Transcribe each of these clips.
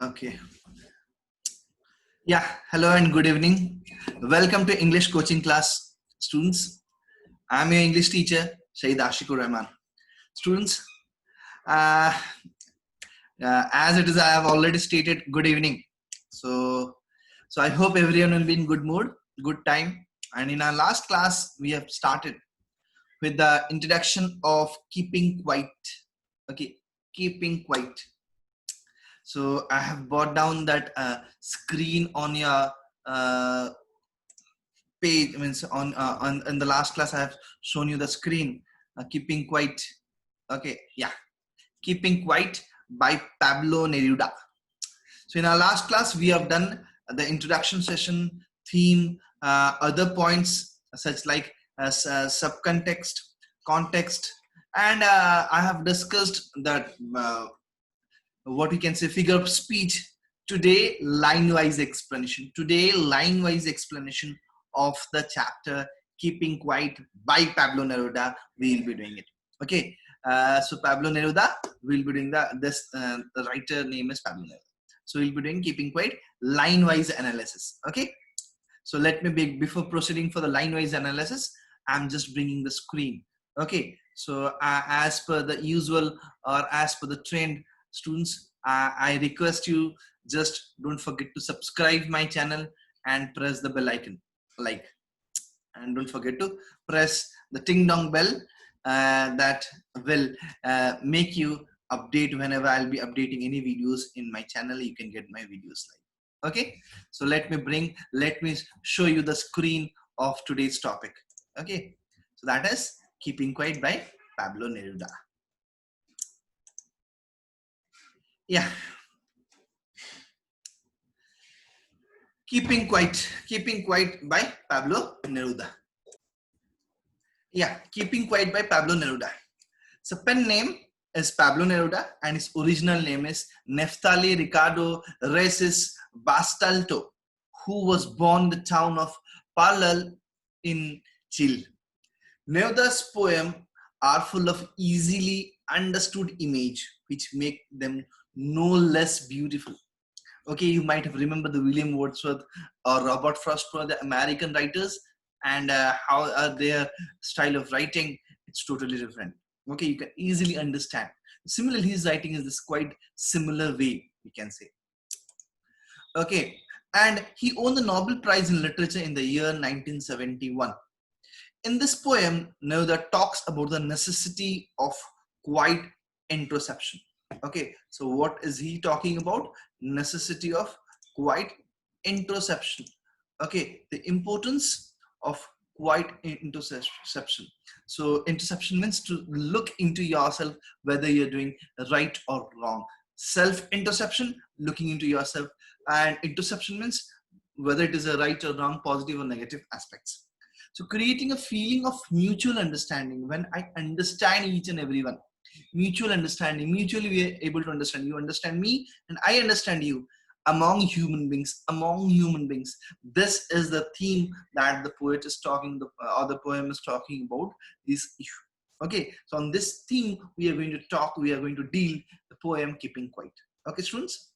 Okay. Yeah. Hello and good evening. Welcome to English coaching class, students. I'm your English teacher, Shahid Ashikur Rahman. Students, uh, as it is, I have already stated good evening. So I hope everyone will be in good mood, good time. And in our last class, we have started with the introduction of keeping quiet. Okay, keeping quiet. So I have brought down that screen on your page. Means on in the last class I have shown you the screen. Keeping quiet. Okay, yeah, keeping quiet by Pablo Neruda. So in our last class we have done the introduction session, theme, other points such like subcontext, context, and I have discussed that. What we can say figure of speech. Today line-wise explanation of the chapter Keeping Quiet by Pablo Neruda. We will be doing it. Okay, so Pablo Neruda will be doing the writer name is Pablo Neruda, so we'll be doing Keeping Quiet line-wise analysis. Okay, so let me before proceeding for the line-wise analysis, I'm just bringing the screen. Okay, so as per the usual or as per the trend, students, I request you, just don't forget to subscribe my channel and press the bell icon, like, and don't forget to press the ting dong bell that will make you update whenever I'll be updating any videos in my channel. You can get my videos live. Okay, so let me show you the screen of today's topic. Okay, so that is Keeping Quiet by Pablo Neruda. Yeah, Keeping Quiet by Pablo Neruda. Yeah, Keeping Quiet by Pablo Neruda. So pen name is Pablo Neruda and his original name is Neftali Ricardo Reyes Bastalto, who was born in the town of Parlal in Chile. Neruda's poems are full of easily understood image which make them no less beautiful. Okay, you might have remembered the William Wordsworth or Robert Frost were the American writers, and how their style of writing, it's totally different. Okay, you can easily understand. Similarly, his writing is this quite similar way, we can say. Okay, and he won the Nobel Prize in Literature in the year 1971. In this poem, Neruda talks about the necessity of quiet introspection. Okay, so what is he talking about? Necessity of quiet introspection. Okay, the importance of quiet introspection. So introspection means to look into yourself, whether you're doing right or wrong. Self introspection, looking into yourself, and introspection means whether it is a right or wrong, positive or negative aspects. So creating a feeling of mutual understanding. When I understand each and everyone, mutual understanding, mutually we are able to understand. You understand me and I understand you. Among human beings, this is the theme that the poet is talking, or the poem is talking about, this issue. Okay, so on this theme we are going to deal the poem Keeping Quiet. Okay, students,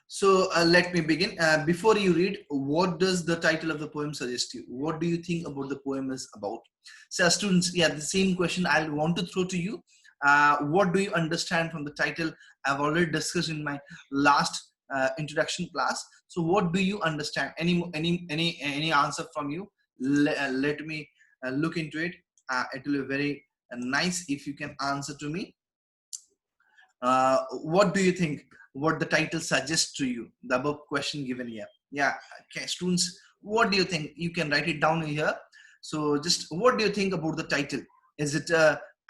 so let me begin. Before you read, what does the title of the poem suggest you? What do you think about the poem is about? So students, yeah, the same question I want to throw to you. What do you understand from the title? I've already discussed in my last introduction class. So what do you understand? Any answer from you? Let me look into it. It will be very nice if you can answer to me. What do you think? What the title suggests to you? The above question given here. Yeah, okay, students, what do you think? You can write it down here. So just what do you think about the title? Is it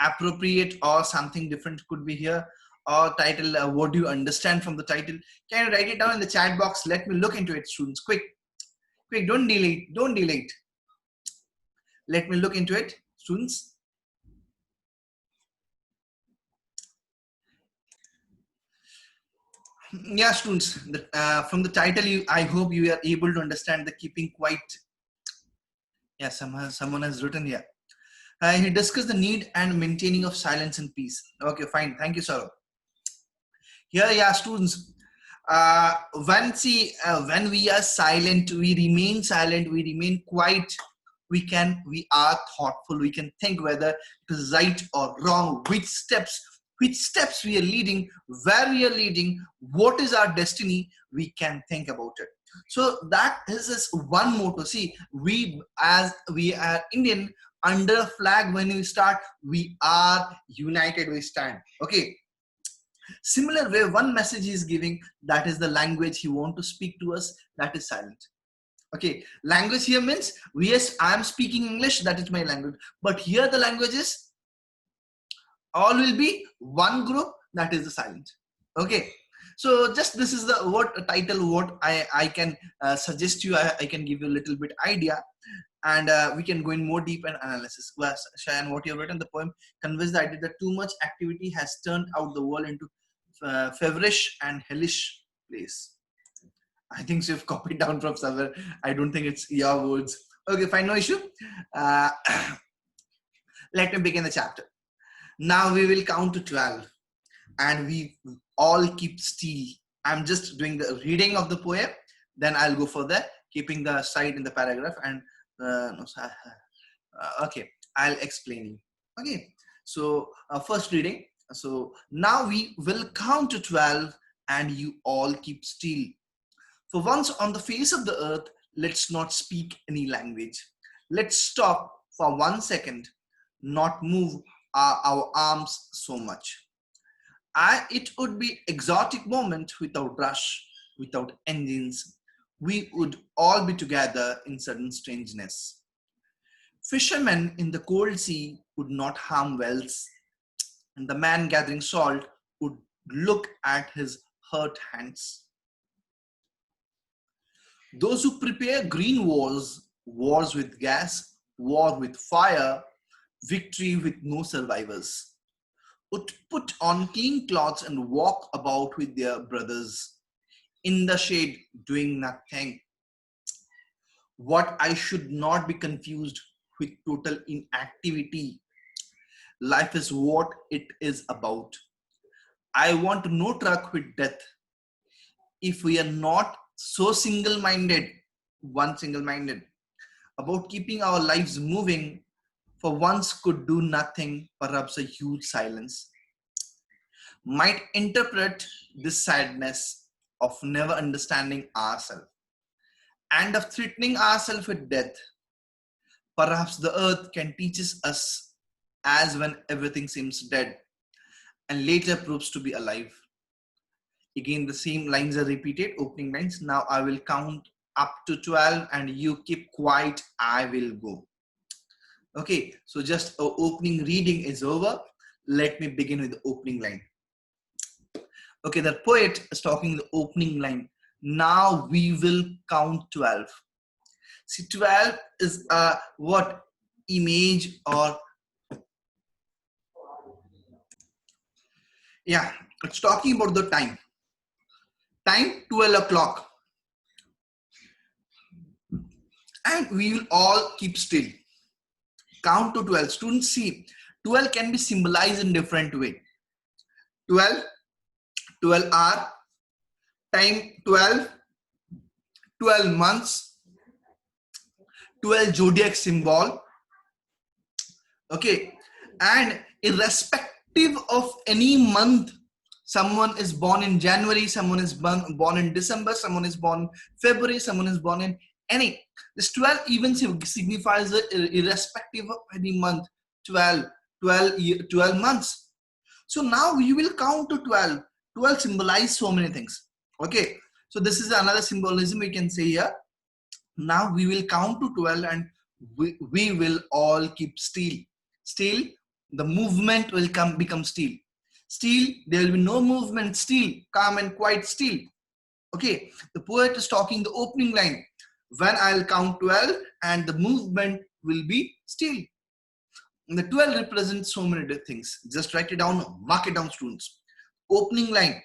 appropriate or something different could be here? Or title, what do you understand from the title? Can you write it down in the chat box? Let me look into it, students. Quick, don't delay it. Let me look into it, students. Yeah, students, from the title, I hope you are able to understand the keeping quiet. Yeah, someone has written here. He discussed the need and maintaining of silence and peace. Okay, fine. Thank you, sir. Here, yeah, students. When we are silent, we remain silent, we remain quiet, we are thoughtful, we can think whether it is right or wrong, which steps we are leading, where we are leading, what is our destiny, we can think about it. So that is this one motto. See, we are Indian, under a flag, when we start, we are united, we stand. Okay. Similar way, one message he is giving, that is the language he want to speak to us, that is silent. Okay, language here means, yes, I am speaking English, that is my language. But here the language is, all will be one group, that is the silent. Okay, so just this is the what title, what I can suggest you, I can give you a little bit idea, and we can go in more deep and analysis. Well, Shayan, what you have written the poem conveys the idea that too much activity has turned out the world into feverish and hellish place. I think so you've copied down from somewhere. I don't think it's your words. Okay, fine, no issue. Uh, let me begin the chapter. Now we will count to 12 and we all keep still. I'm just doing the reading of the poem. Then I'll go further, keeping the side in the paragraph. And okay, I'll explain you. Okay, so first reading. So now we will count to 12 and you all keep still. For once on the face of the earth, let's not speak any language. Let's stop for 1 second, not move our arms so much. It would be exotic moment without rush, without engines. We would all be together in sudden strangeness. Fishermen in the cold sea would not harm whales, and the man gathering salt would look at his hurt hands. Those who prepare green wars, wars with gas, war with fire, victory with no survivors, would put on clean clothes and walk about with their brothers in the shade doing nothing. What I should not be confused with total inactivity. Life is what it is about. I want no truck with death. If we are not so single-minded, one-single-minded, about keeping our lives moving, for once could do nothing, perhaps a huge silence might interpret this sadness of never understanding ourselves and of threatening ourselves with death. Perhaps the earth can teach us as when everything seems dead and later proves to be alive. Again, the same lines are repeated, opening lines. Now I will count up to 12 and you keep quiet, I will go. Okay, so just opening reading is over. Let me begin with the opening line. Okay, the poet is talking the opening line. Now we will count 12. See, 12 is a what? Image or yeah, it's talking about the time. Time 12 o'clock. And we will all keep still. Count to 12. Students, see, 12 can be symbolized in different way. 12, 12 hour, time 12, 12 months, 12 zodiac symbol. Okay, and irrespective of any month, someone is born in January, someone is born in December, someone is born in February, someone is born in any. This 12 even signifies the irrespective of any month, 12 months. So now we will count to 12. 12 symbolize so many things. Okay, so this is another symbolism we can say here. Now we will count to 12 and we will all keep still. Still, the movement will become still. Still, there will be no movement, still, calm and quiet, still. Okay, the poet is talking the opening line. When I'll count 12 and the movement will be still. And the 12 represents so many things. Just write it down, mark it down, students. Opening line.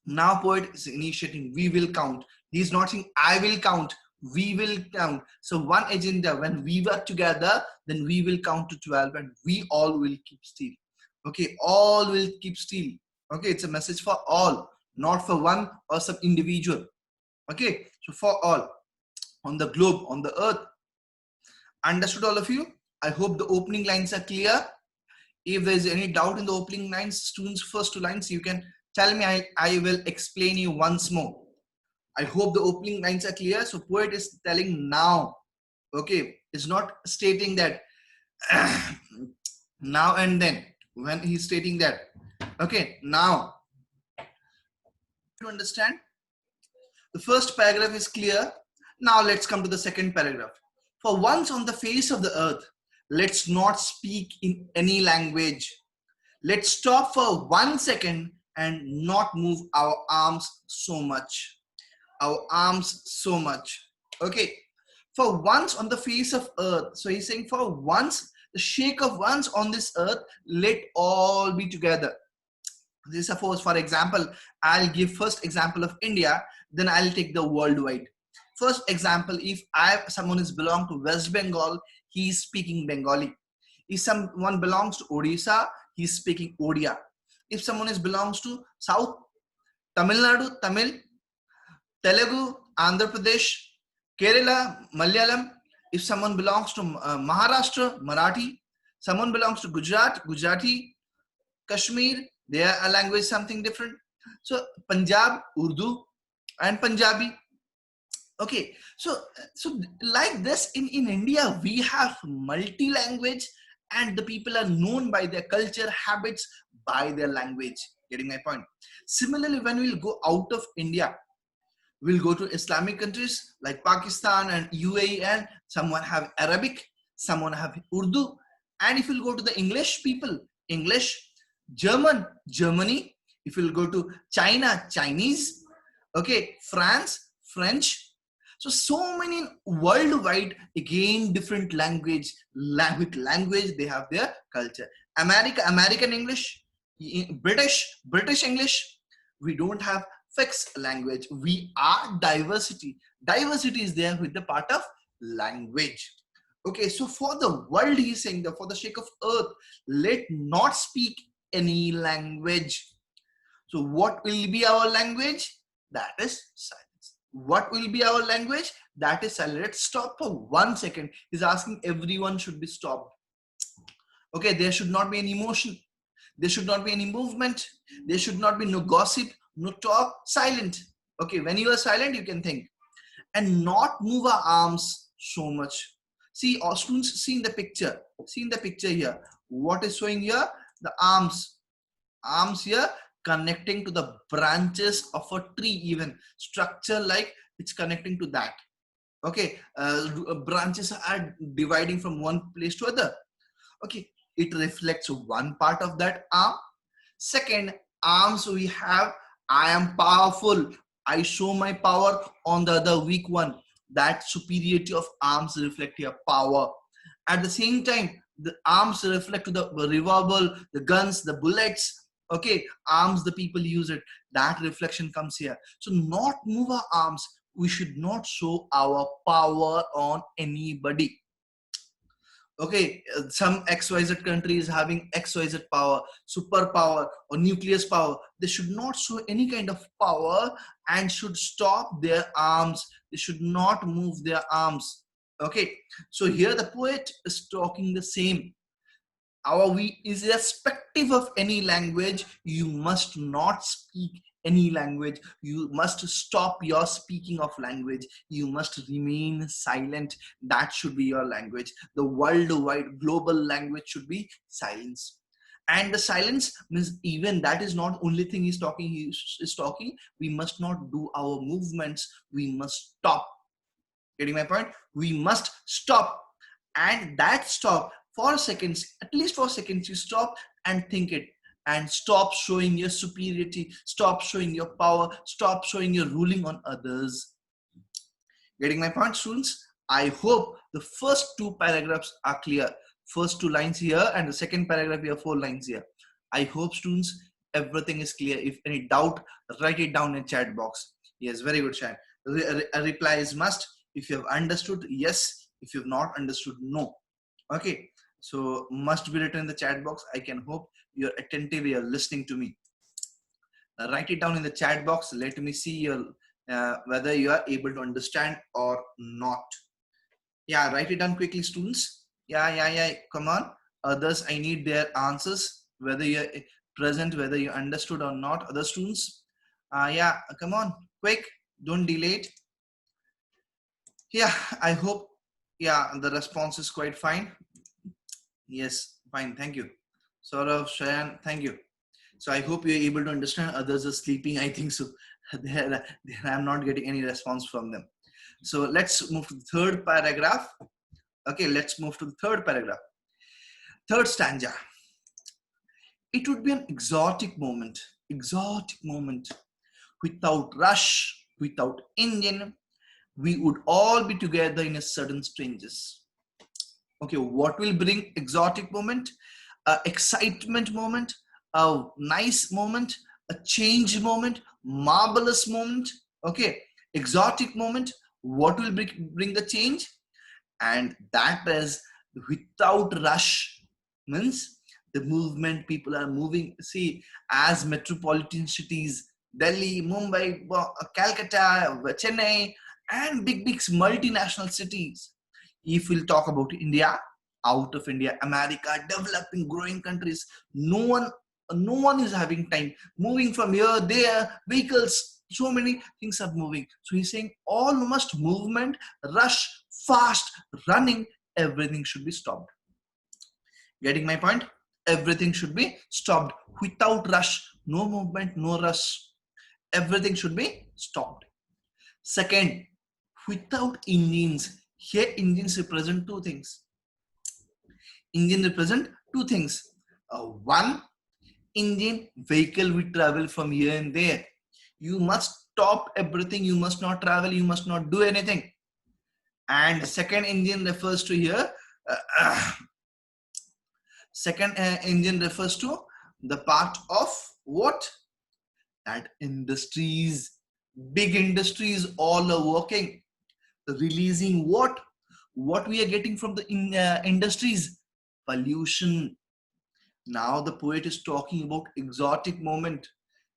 Now poet is initiating, we will count. He is not saying, I will count, we will count. So one agenda, when we work together, then we will count to 12 and we all will keep still. Okay, all will keep still. Okay, it's a message for all, not for one or some individual. Okay, so for all on the globe, on the earth. Understood, all of you? I hope the opening lines are clear. If there is any doubt in the opening lines, students, first two lines, you can tell me. I will explain you once more. I hope the opening lines are clear. So poet is telling now. Okay, it's not stating that now and then. When he's stating that, okay, now to understand, the first paragraph is clear. Now let's come to the second paragraph. For once on the face of the earth, let's not speak in any language. Let's stop for 1 second and not move our arms so much. Our arms so much. Okay. For once on the face of earth. So he's saying for once, the shake of once on this earth, let all be together. This suppose, for example, I'll give first example of India, then I'll take the worldwide. First example, if someone is belong to West Bengal, he is speaking Bengali. If someone belongs to Odisha, he is speaking Odia. If someone is belongs to South Tamil Nadu, Tamil, Telugu, Andhra Pradesh, Kerala, Malayalam. If someone belongs to Maharashtra, Marathi. Someone belongs to Gujarat, Gujarati. Kashmir, their language something different. So Punjab, Urdu, and Punjabi. Okay, so like this in India, we have multi-language, and the people are known by their culture, habits, by their language. Getting my point? Similarly, when we'll go out of India, we'll go to Islamic countries like Pakistan and UAE, and someone have Arabic, someone have Urdu, and if you'll go to the English people, English, German, Germany. If you'll go to China, Chinese. Okay, France, French. So many worldwide, again different language. With language, they have their culture. America, American English. British English. We don't have fixed language. We are diversity. Diversity is there with the part of language. Okay, so for the world, he's saying that for the sake of earth, let not speak any language. So what will be our language? That is silence. What will be our language? That is silence. Let's stop for 1 second. He's asking everyone should be stopped. Okay, there should not be any emotion. There should not be any movement. There should not be no gossip, no talk, silent. Okay, when you are silent, you can think. And not move our arms so much. See, our students, see in the picture. See in the picture here. What is showing here? The arms. Arms here connecting to the branches of a tree, even. Structure like it's connecting to that. Okay, branches are dividing from one place to other. Okay, it reflects one part of that arm. Second, arms we have, I am powerful. I show my power on the other weak one. That superiority of arms reflect your power. At the same time, the arms reflect to the revolver, the guns, the bullets. Okay, arms, the people use it. That reflection comes here. So not move our arms. We should not show our power on anybody. Okay, some XYZ country is having XYZ power, superpower or nuclear power. They should not show any kind of power and should stop their arms. They should not move their arms. Okay, so here the poet is talking the same. Irrespective of any language, you must not speak any language. You must stop your speaking of language. You must remain silent. That should be your language. The worldwide global language should be silence. And the silence means even that is not only thing he's talking. He is talking. We must not do our movements. We must stop. Getting my point? We must stop. And that stop for seconds, at least for seconds, you stop and think it. And stop showing your superiority, stop showing your power, stop showing your ruling on others. Getting my point, students? I hope the first two paragraphs are clear. First two lines here and the second paragraph here, 4 lines here. I hope, students, everything is clear. If any doubt, write it down in chat box. Yes, very good, Shan. A reply is must. If you have understood, yes. If you have not understood, no. Okay. So must be written in the chat box. I can hope you're attentive, you're listening to me. Write it down in the chat box. Let me see your whether you are able to understand or not. Yeah, write it down quickly, students. Yeah. Come on. Others, I need their answers, whether you're present, whether you understood or not. Other students, yeah, come on, quick. Don't delay it. Yeah, I hope, yeah, the response is quite fine. Yes, fine. Thank you. Saurav, Shayan, thank you. So I hope you're able to understand. Others are sleeping, I think so. I'm not getting any response from them. So let's move to the third paragraph. Okay, let's move to the third paragraph. Third stanza. It would be an exotic moment, without rush, without engine. We would all be together in a sudden strangers. Okay, what will bring exotic moment? Excitement moment, a nice moment, a change moment, marvelous moment. Okay, exotic moment. What will bring the change? And that is without rush, means the movement, people are moving. See, as metropolitan cities, Delhi, Mumbai, Calcutta, Chennai, and big multinational cities. If we'll talk about India, out of India, America, developing, growing countries, no one is having time moving from here, there, vehicles, so many things are moving. So he's saying almost movement, rush, fast, running, everything should be stopped. Getting my point? Everything should be stopped. Without rush, no movement, no rush. Everything should be stopped. Second, without engines. Here engines represent two things. Engine represent two things. One, engine, vehicle will travel from here and there. You must stop everything. You must not travel. You must not do anything. And second engine refers to here. Second engine refers to the part of what? That industries, big industries, all are working, releasing what? What we are getting from the industries? Pollution. Now the poet is talking about exotic moment.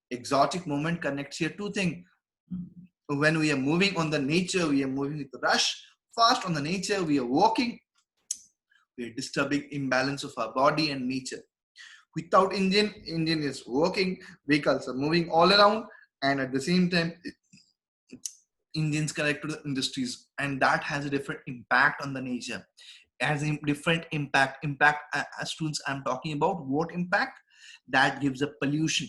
Exotic moment connects here two things. When we are moving on the nature, we are moving with the rush. Fast on the nature, we are walking. We are disturbing imbalance of our body and nature. Without engine is working. Vehicles are moving all around, and at the same time, engines connect to the industries, and that has a different impact on the nature. Has a different impact. As students, I'm talking about what impact? That gives a pollution.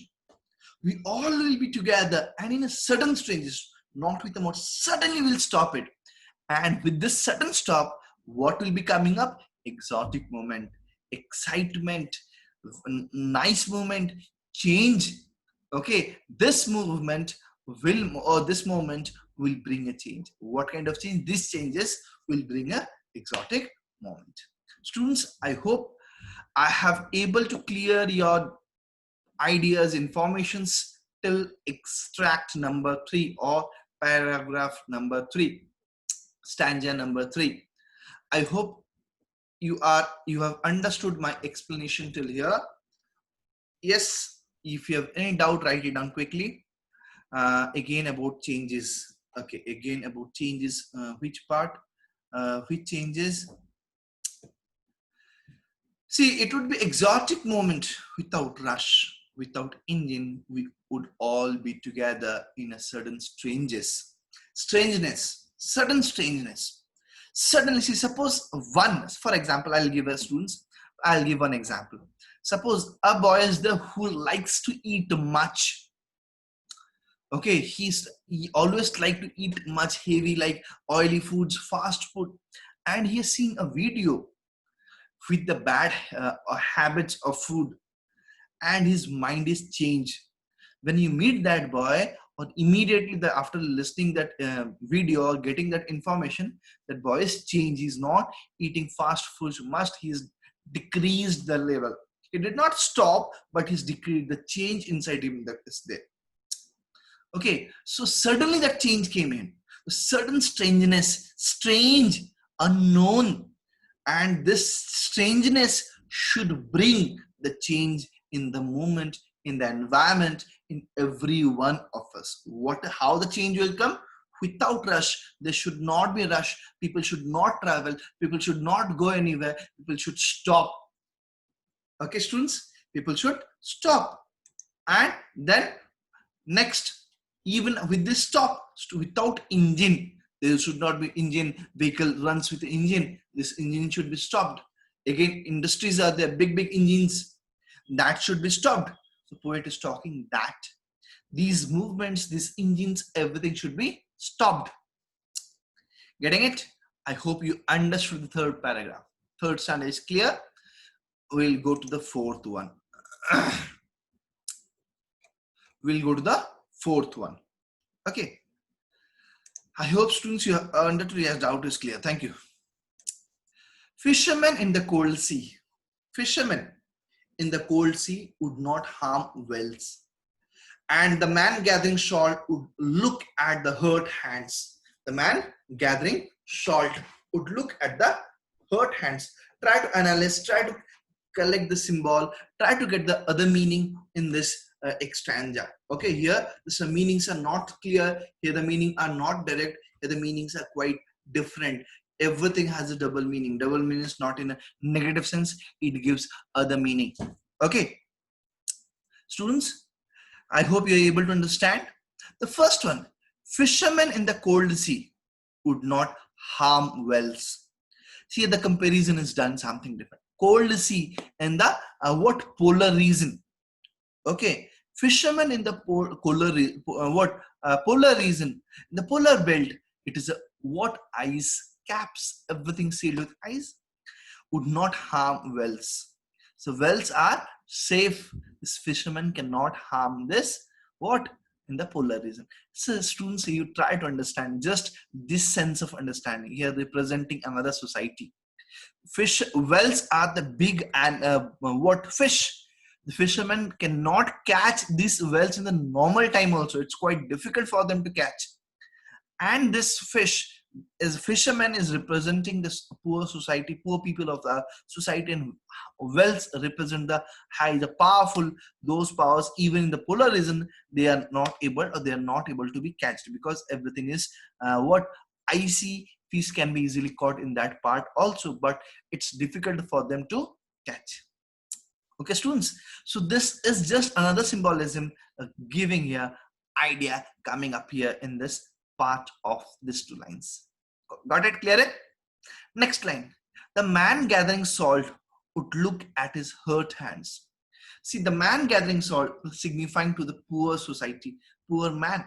We all will be together, and in a sudden changes, not with a more, suddenly we'll stop it. And with this sudden stop, what will be coming up? Exotic moment, excitement, nice moment, change. Okay, this movement will, or this moment will bring a change. What kind of change? These changes will bring a exotic moment. Students, I hope I have able to clear your ideas, informations till extract number 3 or paragraph number 3, stanza number 3. I hope you have understood my explanation till here. Yes, if you have any doubt, write it down quickly. Again about changes. Okay, again about changes. Which part? Which changes? See, it would be exotic moment without rush, without engine. We would all be together in a sudden strangeness, sudden strangeness. Suddenly, see, suppose one, for example, I'll give one example. Suppose a boy is there who likes to eat much. Okay, he always like to eat much heavy, like oily foods, fast food, and he has seen a video with the bad habits of food, and his mind is changed. When you meet that boy, or immediately after listening that video or getting that information, that boy is changed. He's not eating fast food much. He's decreased the level. He did not stop, but he's decreased. The change inside him that is there. Okay, so suddenly that change came in. A sudden strangeness, strange, unknown, and this strangeness should bring the change in the moment, in the environment, in every one of us. How the change will come? Without rush. There should not be rush. People should not travel. People should not go anywhere. People should stop. Okay, students, people should stop. And then next, even with this stop, without engine, there should not be engine. Vehicle runs with the engine. This engine should be stopped. Again, industries are there, big engines that should be stopped. So poet is talking that these movements, these engines, everything should be stopped. Getting it? I hope you understood the third paragraph. Third standard is clear. We'll go to the fourth one. We'll go to the fourth one. Okay. I hope students you have understood. Your doubt is clear. Thank you. Fishermen in the cold sea. Fishermen in the cold sea would not harm whales. And the man gathering salt would look at the hurt hands. The man gathering salt would look at the hurt hands. Try to analyze, try to collect the symbol, try to get the other meaning in this extanja. Okay, here the meanings are not clear. Here the meaning are not direct. Here the meanings are quite different. Everything has a double meaning. Double meaning is not in a negative sense. It gives other meaning. Okay, students, I hope you are able to understand. The first one, fishermen in the cold sea would not harm whales. See, the comparison is done something different. Cold sea and the what polar region. Okay, fishermen in the polar region, the polar belt. It is a what ice caps, everything sealed with ice, would not harm whales. So whales are safe. This fisherman cannot harm this what in the polar region. So students, you try to understand just this sense of understanding. Here representing another society. Whales are the big and what fish. The fishermen cannot catch these whales in the normal time also. It's quite difficult for them to catch. And this fisherman is representing this poor society, poor people of the society, and whales represent the high, the powerful. Those powers, even in the polar region, they are not able to be catched because everything is what icy. Fish can be easily caught in that part also, but it's difficult for them to catch. Okay, students. So this is just another symbolism giving here idea coming up here in this part of these two lines. Got it? Clear it? Next line. The man gathering salt would look at his hurt hands. See, the man gathering salt signifying to the poor society, poor man.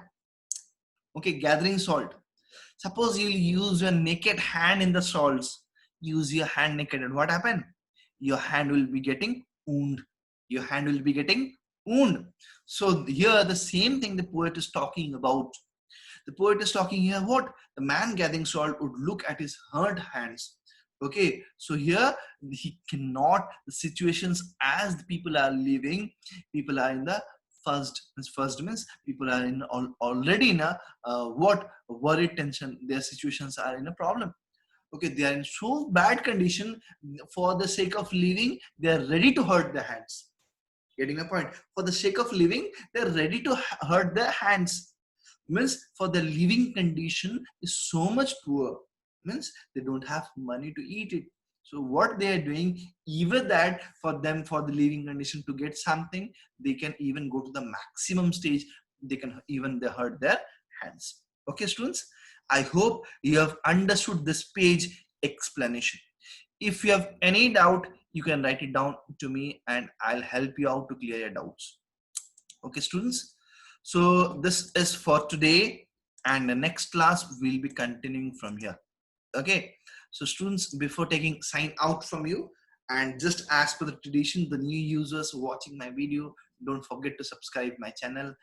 Okay, gathering salt. Suppose you use your naked hand in the salts. Use your hand naked, and what happened? Your hand will be getting wound. Your hand will be getting wound. So here the same thing the poet is talking about. The poet is talking here what? The man gathering salt would look at his hurt hands. Okay, so here he cannot, the situations as the people are living, people are in the first means people are in already in a what worry, tension. Their situations are in a problem. Okay, they are in so bad condition. For the sake of living, they are ready to hurt their hands. Getting a point? For the sake of living, they are ready to hurt their hands. Means for the living condition is so much poor. Means they don't have money to eat it. So what they are doing, even that for them, for the living condition to get something, they can even go to the maximum stage. They can even hurt their hands. Okay, students, I hope you have understood this page explanation. If you have any doubt, you can write it down to me and I'll help you out to clear your doubts. Okay, students. So this is for today, and the next class will be continuing from here. Okay, so students, before taking sign out from you, and just as per the tradition, the new users watching my video, don't forget to subscribe my channel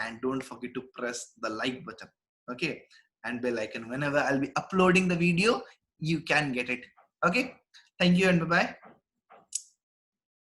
and don't forget to press the like button. Okay, and bell icon. Whenever I'll be uploading the video, you can get it. Okay, thank you and bye bye.